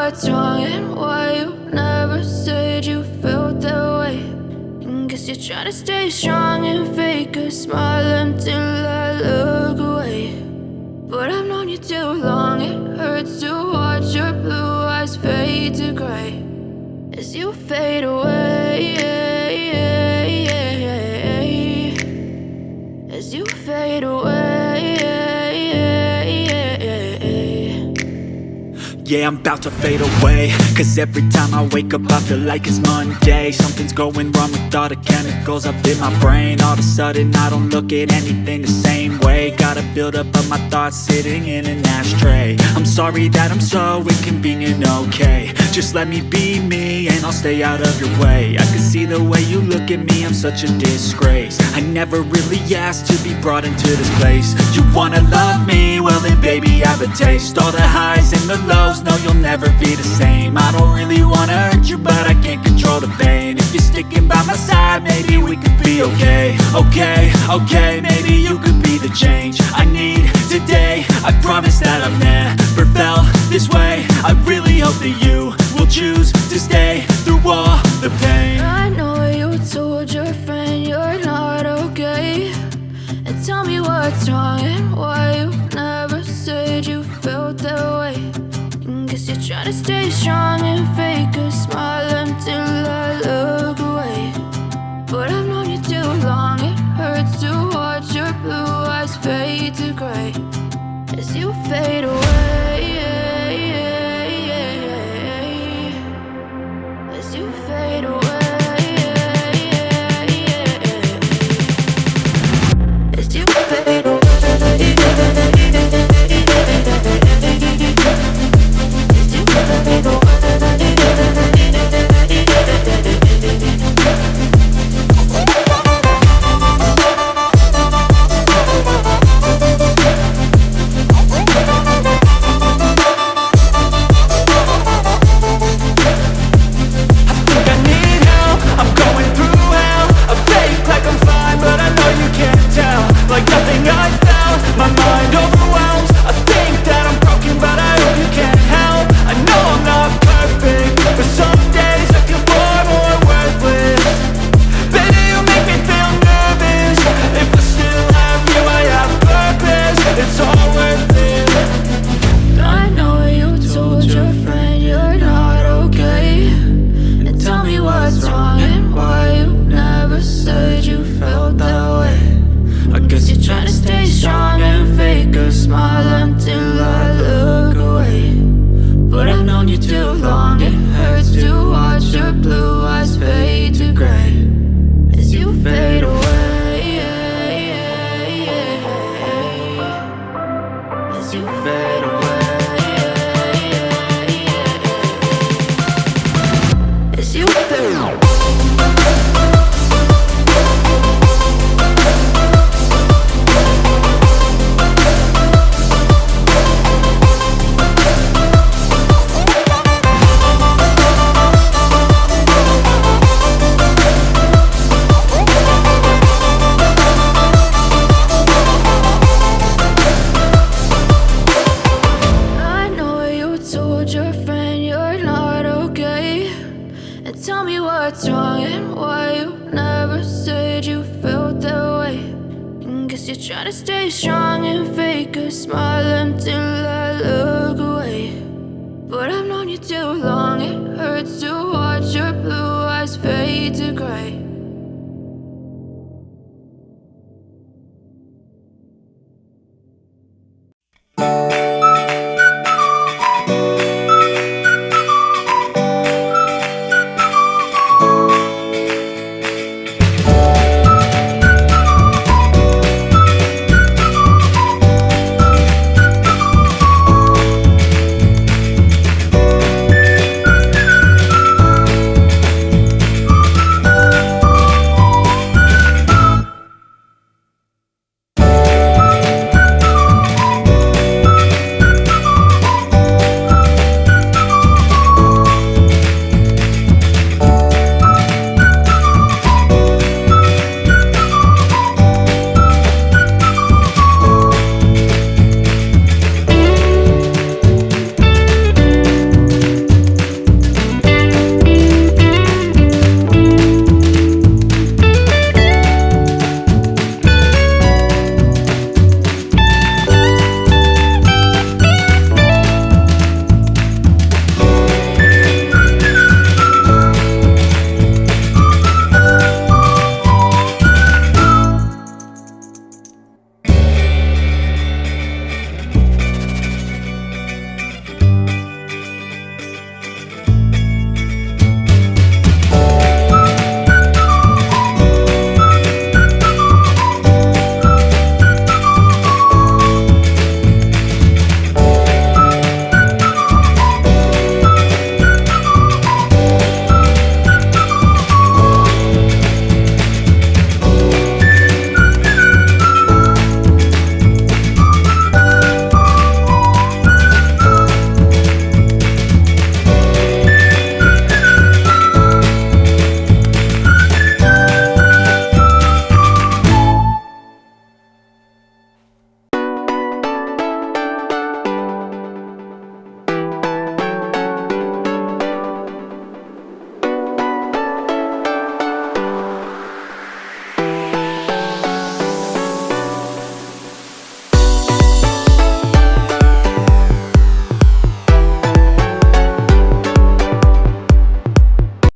what's wrong and why you never said you felt that way. And guess you're trying to stay strong and fake a smile until I look away. But I've known you too long, it hurts to watch your blue eyes fade to gray as you fade away, as you fade away. Yeah, I'm about to fade away, cause every time I wake up I feel like it's Monday. Something's going wrong with all the chemicals up in my brain. All of a sudden I don't look at anything the same way. Got a buildup of my thoughts sitting in an ashtray. I'm sorry that I'm so inconvenient, okay. Just let me be me and I'll stay out of your way. I can see the way you look at me, I'm such a disgrace. I never really asked to be brought into this place. You wanna love me? Well then baby I have a taste. All the highs and the lows, no, you'll never be the same. I don't really wanna hurt you, but I can't control the pain. If you're sticking by my side, maybe we could be okay. Okay, maybe you could be the change I need today. I promise that I've never felt this way. I really hope that you will choose to stay through all the pain. I know you told your friend you're not okay, and tell me what's wrong and why you never said you felt that way. Guess you're trying to stay strong and fake a smile until I look away. But I've known you too long, it hurts to watch your blue eyes fade to gray as you fade away, as you fade away, as you fade away. Tell me what's wrong and why you never said you felt that way. And guess you're trying to stay strong and fake a smile until I look away. But I've known you too long, it hurts to watch your blue eyes fade to gray